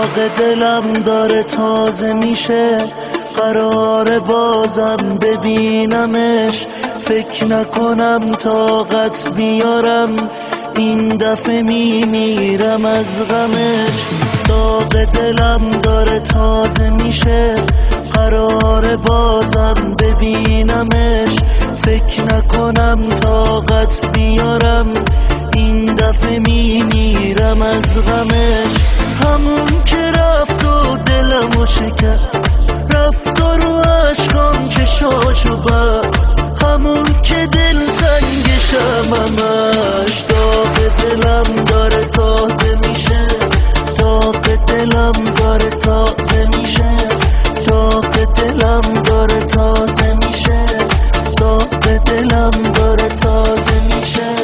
داغ دلم داره تازه میشه، قرار بازم ببینمش. فکر نکنم طاقت بیارم، این دفعه میمیرم از غمش. داغ دلم داره تازه میشه، قرار بازم ببینمش. فکر نکنم طاقت بیارم، این دفعه میمیرم از غمش. همون که رفت و دلمو شکست، رفت و رو عشقام چشاشو بست. همون که دلتنگشم همش، داغ دلم داره تازه میشه. داغ دلم داره تازه میشه. داغ دلم داره تازه میشه. داغ دلم داره تازه میشه.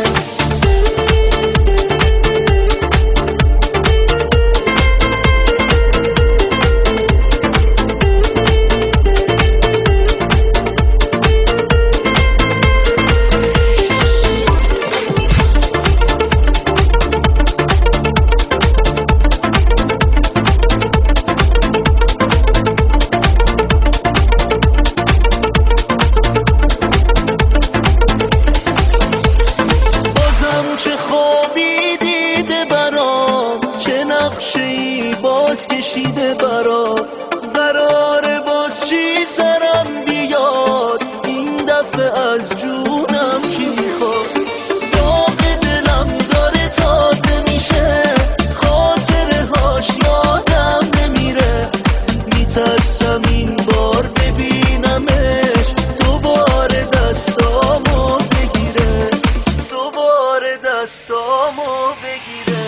چه خوابی دیده برام، چه نقشه‌ای باز کشیده برام. قراره باز چی سرم بیاد، این دفعه از جونم چی میخواد. داغ دلم داره تازه میشه، خاطره هاش یادم نمیره. میترسم این بار ببینمش، دوباره دستامو بگیره. دستامو بگیره.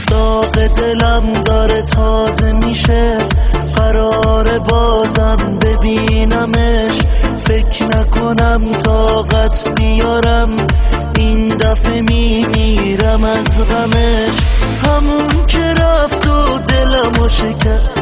داغ دلم داره تازه میشه، قرار بازم ببینمش. فکر نکنم طاقت بیارم، این دفعه میمیرم از غمش. همون که رفت و دلمو شکست،